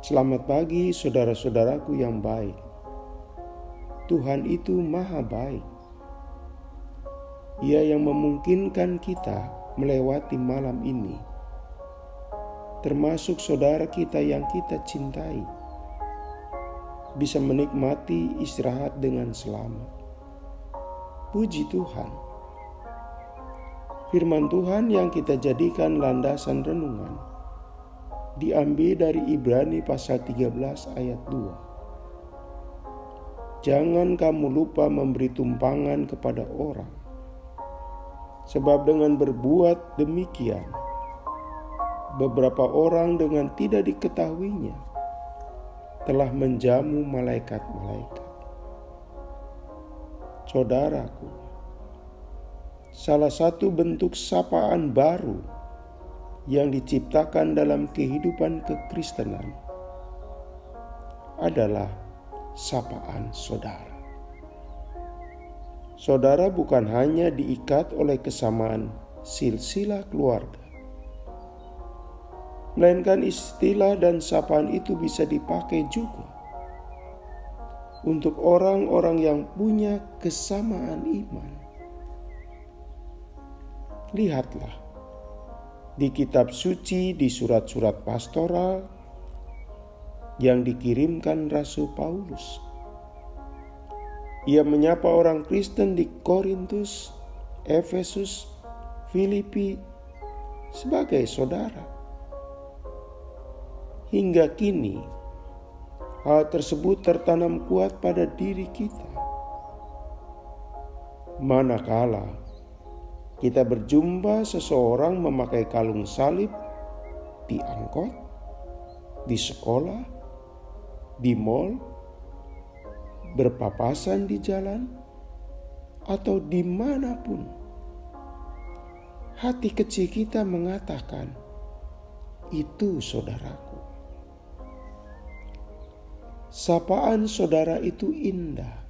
Selamat pagi saudara-saudaraku yang baik. Tuhan itu maha baik. Ia yang memungkinkan kita melewati malam ini, termasuk saudara kita yang kita cintai, bisa menikmati istirahat dengan selamat. Puji Tuhan. Firman Tuhan yang kita jadikan landasan renungan diambil dari Ibrani pasal 13 ayat 2. Jangan kamu lupa memberi tumpangan kepada orang, sebab dengan berbuat demikian, beberapa orang dengan tidak diketahuinya telah menjamu malaikat-malaikat. Saudaraku, salah satu bentuk sapaan baru yang diciptakan dalam kehidupan kekristenan adalah sapaan saudara. Saudara bukan hanya diikat oleh kesamaan silsilah keluarga, melainkan istilah dan sapaan itu bisa dipakai juga untuk orang-orang yang punya kesamaan iman. Lihatlah di kitab suci, di surat-surat pastoral yang dikirimkan Rasul Paulus. Ia menyapa orang Kristen di Korintus, Efesus, Filipi sebagai saudara. Hingga kini, hal tersebut tertanam kuat pada diri kita. Manakala kita berjumpa seseorang memakai kalung salib di angkot, di sekolah, di mal, berpapasan di jalan, atau dimanapun, hati kecil kita mengatakan, itu saudaraku. Sapaan saudara itu indah.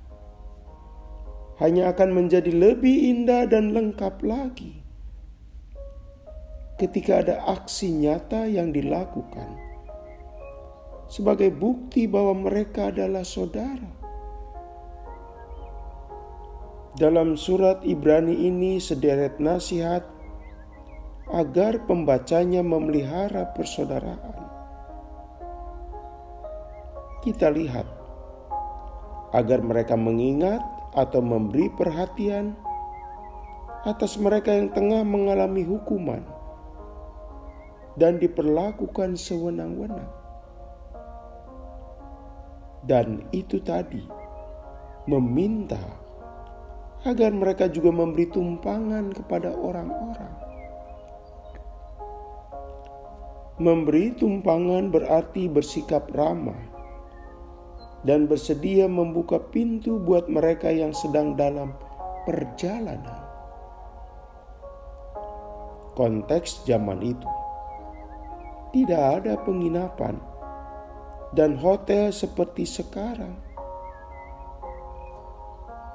Hanya akan menjadi lebih indah dan lengkap lagi ketika ada aksi nyata yang dilakukan sebagai bukti bahwa mereka adalah saudara. Dalam surat Ibrani ini sederet nasihat agar pembacanya memelihara persaudaraan. Kita lihat agar mereka mengingat atau memberi perhatian atas mereka yang tengah mengalami hukuman dan diperlakukan sewenang-wenang. Dan itu tadi, meminta agar mereka juga memberi tumpangan kepada orang-orang. Memberi tumpangan berarti bersikap ramah dan bersedia membuka pintu buat mereka yang sedang dalam perjalanan. Konteks zaman itu, tidak ada penginapan dan hotel seperti sekarang.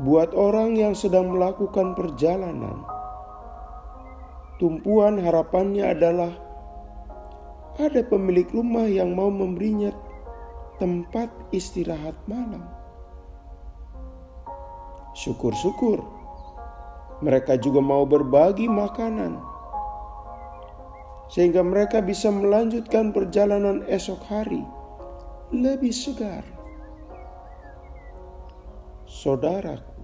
Buat orang yang sedang melakukan perjalanan, tumpuan harapannya adalah ada pemilik rumah yang mau memberinya tempat istirahat malam. Syukur-syukur mereka juga mau berbagi makanan sehingga mereka bisa melanjutkan perjalanan esok hari lebih segar. Saudaraku,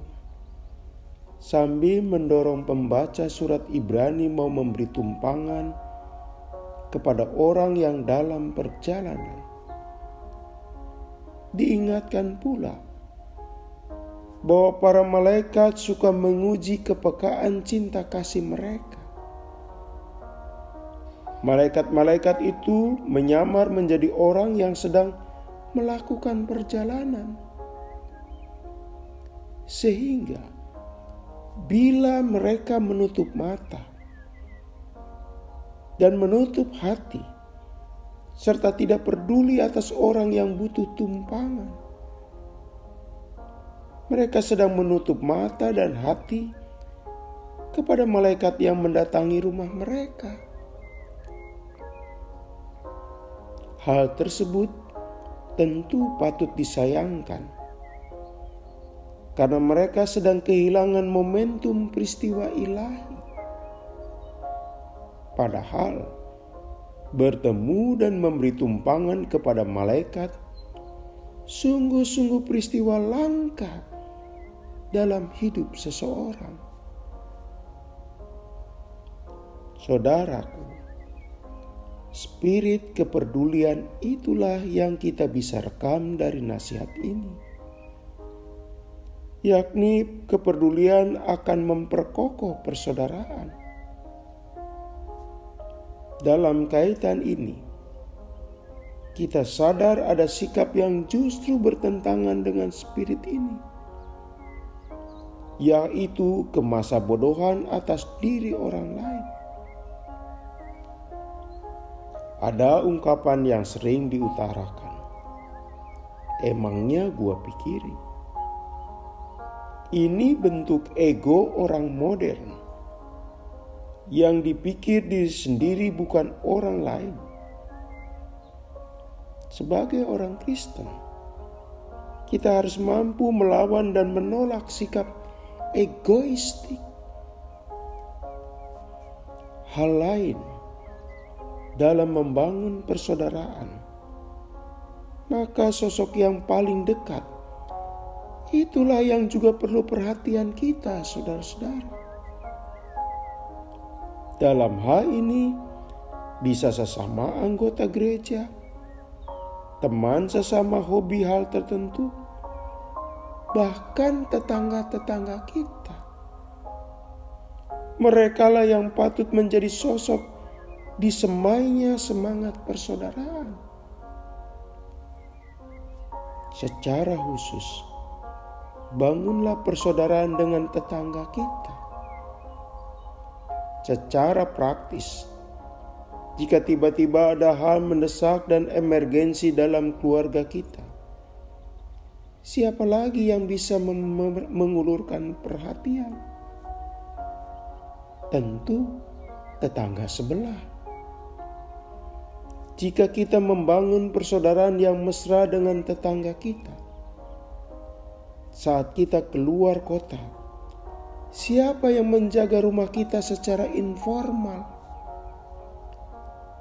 sambil mendorong pembaca surat Ibrani mau memberi tumpangan kepada orang yang dalam perjalanan, diingatkan pula bahwa para malaikat suka menguji kepekaan cinta kasih mereka. Malaikat-malaikat itu menyamar menjadi orang yang sedang melakukan perjalanan. Sehingga bila mereka menutup mata dan menutup hati, serta tidak peduli atas orang yang butuh tumpangan, mereka sedang menutup mata dan hati kepada malaikat yang mendatangi rumah mereka. Hal tersebut tentu patut disayangkan, karena mereka sedang kehilangan momentum peristiwa ilahi. Padahal bertemu dan memberi tumpangan kepada malaikat sungguh-sungguh peristiwa langka dalam hidup seseorang. Saudaraku, spirit kepedulian itulah yang kita bisa rekam dari nasihat ini, yakni kepedulian akan memperkokoh persaudaraan. Dalam kaitan ini, kita sadar ada sikap yang justru bertentangan dengan spirit ini, yaitu kemasabodohan atas diri orang lain. Ada ungkapan yang sering diutarakan, emangnya gua pikirin. Ini bentuk ego orang modern yang dipikir diri sendiri bukan orang lain. Sebagai orang Kristen, kita harus mampu melawan dan menolak sikap egoistik. Hal lain dalam membangun persaudaraan, maka sosok yang paling dekat itulah yang juga perlu perhatian kita, saudara-saudara. Dalam hal ini bisa sesama anggota gereja, teman sesama hobi hal tertentu, bahkan tetangga-tetangga kita. Merekalah yang patut menjadi sosok disemainya semangat persaudaraan. Secara khusus, bangunlah persaudaraan dengan tetangga kita. Secara praktis, jika tiba-tiba ada hal mendesak dan emergensi dalam keluarga kita, siapa lagi yang bisa mengulurkan perhatian? Tentu tetangga sebelah. Jika kita membangun persaudaraan yang mesra dengan tetangga kita, saat kita keluar kota, siapa yang menjaga rumah kita secara informal?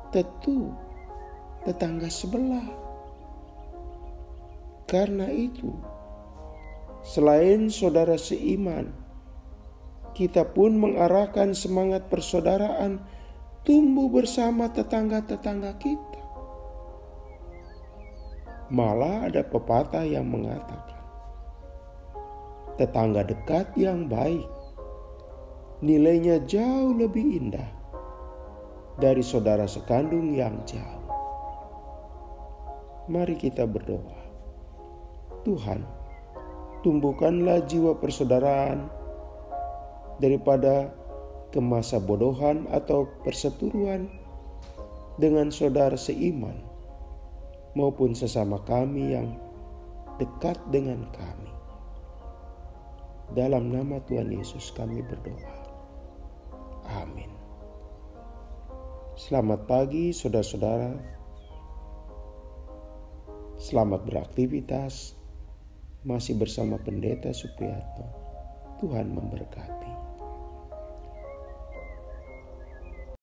Tentu tetangga sebelah. Karena itu, selain saudara seiman, kita pun mengarahkan semangat persaudaraan tumbuh bersama tetangga-tetangga kita. Malah ada pepatah yang mengatakan, tetangga dekat yang baik nilainya jauh lebih indah dari saudara sekandung yang jauh. Mari kita berdoa. Tuhan, tumbuhkanlah jiwa persaudaraan daripada kemasabodohan atau perseteruan dengan saudara seiman maupun sesama kami yang dekat dengan kami. Dalam nama Tuhan Yesus kami berdoa. Amin. Selamat pagi saudara-saudara. Selamat beraktivitas. Masih bersama Pendeta Supriyatno. Tuhan memberkati.